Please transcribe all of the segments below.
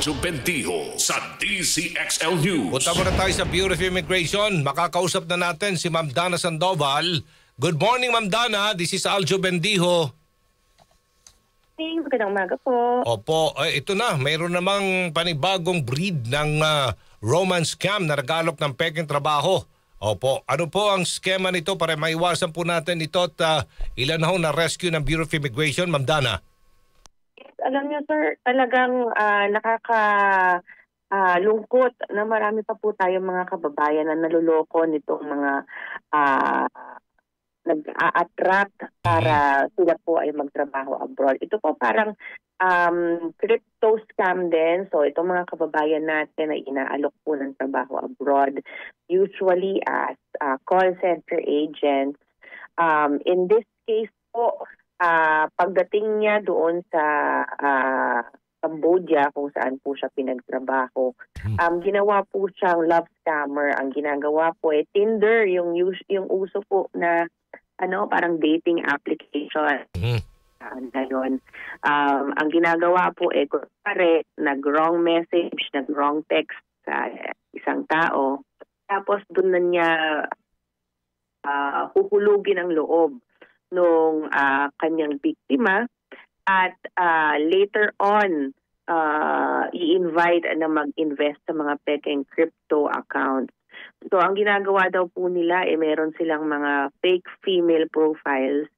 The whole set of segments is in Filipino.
Aljo Bendijo sa DCXL News. Punta muna tayo sa Bureau of Immigration. Makakausap na natin si Ma'am Dana Sandoval. Good morning, Ma'am Dana. This is Aljo Bendijo. Magandang umaga po. Opo, ito na. Mayroon namang panibagong breed ng romance scam na nagalok ng peking trabaho. Opo, ano po ang skema nito para maiwasan po natin ito at ilan ho na rescue ng Bureau of Immigration, Ma'am Dana? Alam niyo sir, talagang lungkot na marami pa po tayong mga kababayan na naluloko nitong mga nag-a-attract para sila po ay magtrabaho abroad. Ito po parang crypto scam din. So itong mga kababayan natin ay inaalok po ng trabaho abroad, usually as call center agents. In this case po, pagdating niya doon sa Cambodia kung saan po siya pinagtrabaho, ginawa po siyang love scammer. Ang ginagawa po ay Tinder, yung uso po na parang dating application. Ganon. Ang ginagawa po ay nag-wrong message, nag-wrong text sa isang tao. Tapos doon na niya huhulugin ang loob nung kanyang biktima at later on i-invite na mag-invest sa mga peking crypto accounts. So ang ginagawa daw po nila meron silang mga fake female profiles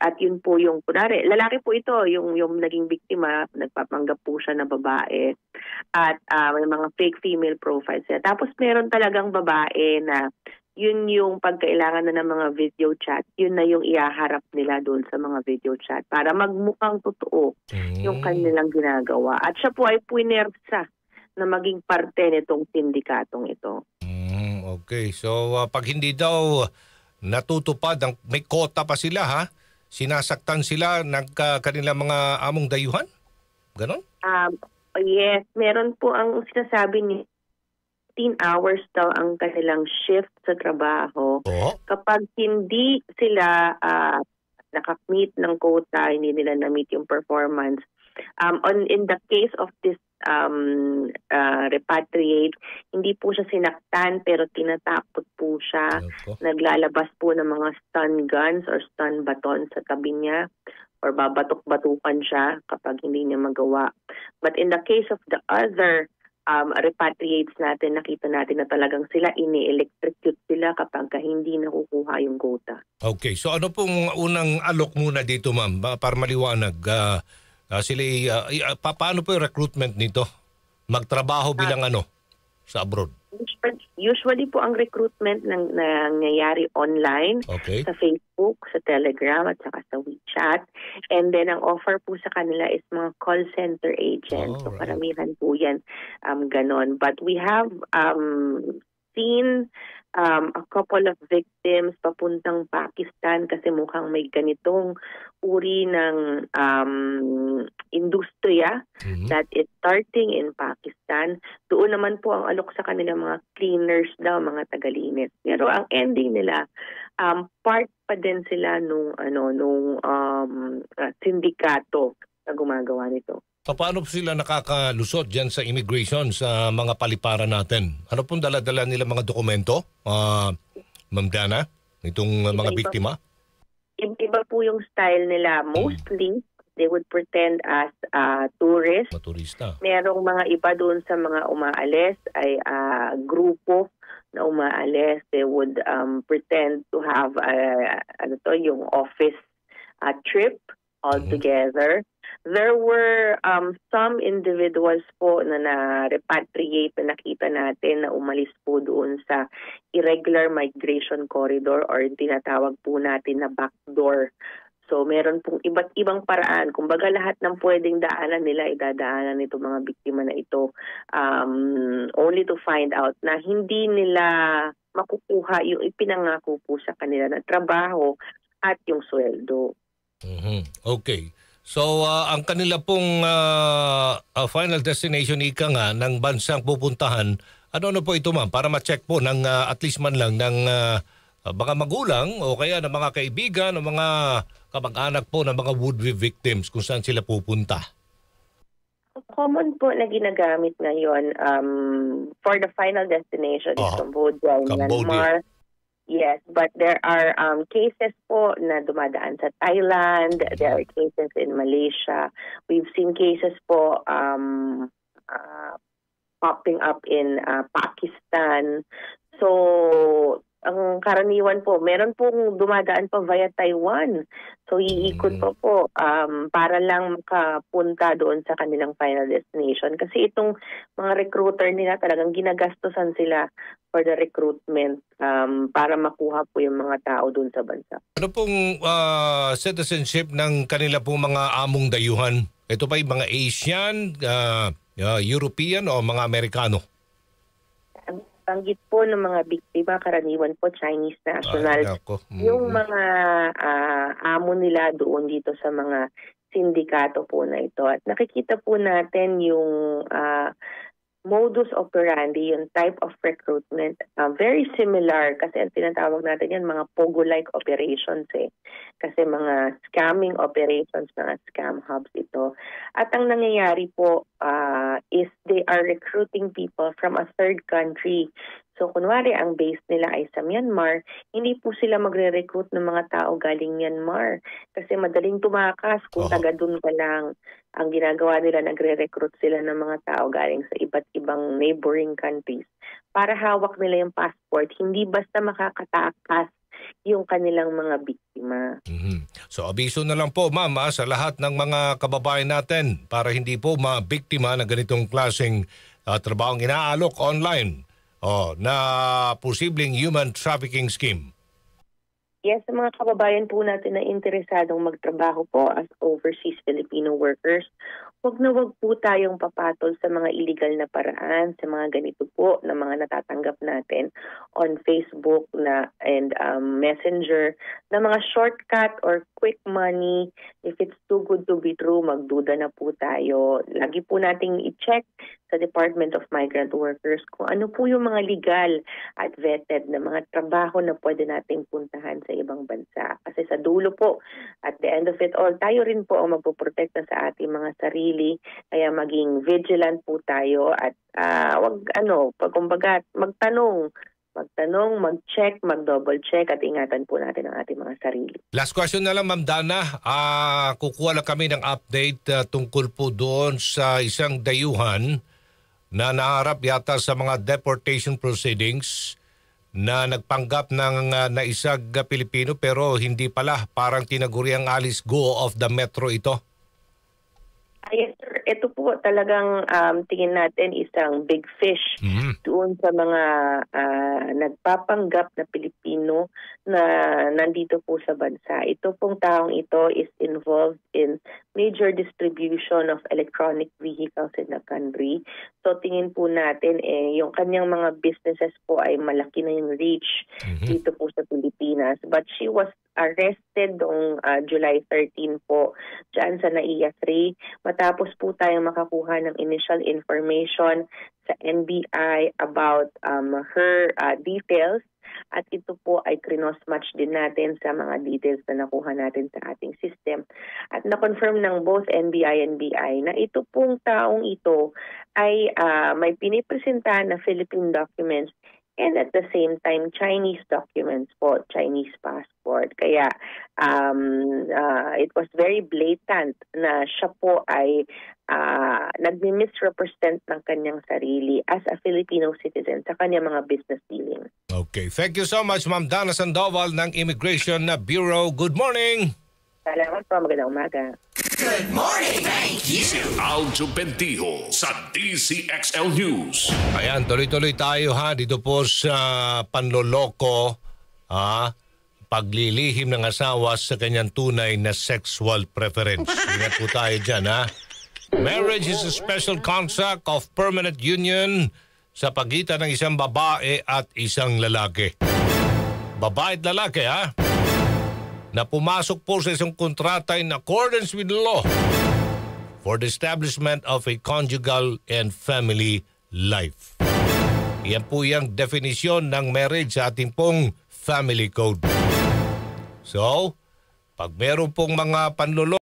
at yun po yung kunwari, lalaki po ito, yung naging biktima, nagpapanggap po siya na babae at may mga fake female profiles siya. Tapos meron talagang babae na yun yung pagkailangan na ng mga video chat, yun na yung ihaharap nila doon sa mga video chat para magmukhang totoo yung kanilang ginagawa. At siya po ay puinersa na maging parte nitong sindikatong ito. Okay, so pag hindi daw natutupad, may kota pa sila ha? Sinasaktan sila ng kanilang mga among dayuhan? Ganon? Yes, meron po ang sinasabi ni 15 hours daw ang kanilang shift sa trabaho. Kapag hindi sila nakamit ng quota, hindi nila na-meet yung performance. In the case of this repatriate, hindi po siya sinaktan pero tinatakot po siya. Naglalabas po ng mga stun guns or stun baton sa tabi niya or babatok-batukan siya kapag hindi niya magawa. But in the case of the other repatriates natin, nakita natin na talagang sila ini-electrocute sila kapag hindi nakukuha yung quota. Okay, so ano pong unang alok muna dito ma'am para maliwanag? Paano po yung recruitment nito? Magtrabaho bilang sa abroad? Usually po ang recruitment nangyayari online, sa Facebook, sa Telegram at saka sa WeChat. And then ang offer po sa kanila is mga call center agents. So karamihan po yan ganon. But we have seen a couple of victims papuntang Pakistan kasi mukhang may ganitong uri ng industriya that is starting in Pakistan. Doon naman po ang alok sa kanila mga cleaners daw, mga tagalinis. Pero ang ending nila, part pa din sila nung sindikato na gumagawa nito. Paano po sila nakakalusot dyan sa immigration sa mga paliparan natin? Ano pong dala-dala nila mga dokumento, Ma'am Dana, itong mga biktima? Iba po yung style nila. Mostly, they would pretend as tourists. Turista. Merong mga iba doon sa mga umaalis ay grupo na umaalis. They would pretend to have yung office trip all together. There were some individuals po na repatriate na nakita natin na umalis po doon sa irregular migration corridor or tinatawag po natin na backdoor. So meron pong iba't ibang paraan. Kumbaga lahat ng pwedeng daanan nila idadaanan nito mga biktima na ito only to find out na hindi nila makukuha yung ipinangako po sa kanila na trabaho at yung sweldo. Okay. So ang kanila pong final destination ika nga ng bansang pupuntahan, ano po ito ma'am? Para ma-check po ng at least man lang ng mga magulang o kaya ng mga kaibigan o mga kamag-anak po ng mga would-be victims kung saan sila pupunta. Common po na ginagamit ngayon for the final destination is Cambodia and Myanmar. Yes, but there are cases po na dumadaan sa Thailand. There are cases in Malaysia. We've seen cases po popping up in Pakistan. So, ang karaniwan po, meron pong dumadaan pa via Taiwan. So, iikot po para lang makapunta doon sa kanilang final destination. Kasi itong mga recruiter nila talagang ginagastusan sila for the recruitment para makuha po yung mga tao doon sa bansa. Ano pong citizenship ng kanila pong mga among dayuhan? Ito ba yung mga Asian, European o mga Amerikano? Banggit po ng mga biktima, karaniwan po Chinese national. Yung mga amo nila doon dito sa mga sindikato po na ito. At nakikita po natin yung modus operandi, yung type of recruitment, very similar kasi ang tinatawag natin yan mga pogo-like operations Kasi mga scamming operations, mga scam hubs ito. At ang nangyayari po is they are recruiting people from a third country. So kunwari ang base nila ay sa Myanmar, hindi po sila magre-recruit ng mga tao galing Myanmar. Kasi madaling tumakas kung taga doon ka lang. Ang ginagawa nila, nagre-recruit sila ng mga tao galing sa iba't ibang neighboring countries para hawak nila yung passport. Hindi basta makakatakas yung kanilang mga biktima. So abiso na lang po ma'am sa lahat ng mga kababayan natin para hindi po mabiktima ng ganitong klaseng trabahong inaalok online na posibleng human trafficking scheme. Yes, sa mga kababayan po natin na interesadong magtrabaho po as overseas Filipino workers, wag po tayong papatol sa mga illegal na paraan, sa mga ganito po na mga natatanggap natin on Facebook and Messenger, na mga shortcut or quick money. If it's too good to be true, magduda na po tayo. Lagi po nating i-check sa Department of Migrant Workers kung ano po yung mga legal at vetted na mga trabaho na pwede nating puntahan sa ibang bansa. Kasi sa dulo po, at the end of it all, tayo rin po ang magpoprotekta sa ating mga sarili. Kaya maging vigilant po tayo at magtanong, mag-check, mag-double check at ingatan po natin ang ating mga sarili. Last question na lang, Ma'am Dana. Kukuha lang kami ng update tungkol po doon sa isang dayuhan na naharap yata sa mga deportation proceedings na nagpanggap ng naisag Pilipino pero hindi pala, parang tinaguriang alis go of the metro ito. Yes, sir. Ito po talagang tingin natin isang big fish doon sa mga nagpapanggap na Pilipino na nandito po sa bansa. Ito pong taong ito is involved in major distribution of electronic vehicles in the country. So tingin po natin yung kanyang mga businesses po ay malaki na yung reach dito po sa Pilipinas. But she was arrested noong July 13 po dyan sa NAIA 3 matapos po tayong makakuha ng initial information sa NBI about her details at ito po ay cross-match din natin sa mga details na nakuha natin sa ating system at na-confirm ng both NBI and BI na ito pong taong ito ay may pinipresentahan na Philippine documents and at the same time, Chinese documents po, Chinese passport. Kaya it was very blatant na siya po ay nagmi-misrepresent ng kanyang sarili as a Filipino citizen sa kanyang mga business dealings. Okay. Thank you so much, Ma'am Dana Sandoval ng Immigration Bureau. Good morning! Salamat po. Magandang umaga. Good morning! Thank you! Si Aljo Bendijo sa DZXL News. Ayan, tuloy-tuloy tayo dito po sa panloloko, paglilihim ng asawa sa kanyang tunay na sexual preference. Ingat po tayo dyan, Marriage is a special contract of permanent union sa pagitan ng isang babae at isang lalaki. Babae at lalaki, na pumasok po sa isang kontrata in accordance with the law for the establishment of a conjugal and family life. Yan po yung definisyon ng marriage sa ating pong family code. So, pag meron pong mga panloloko,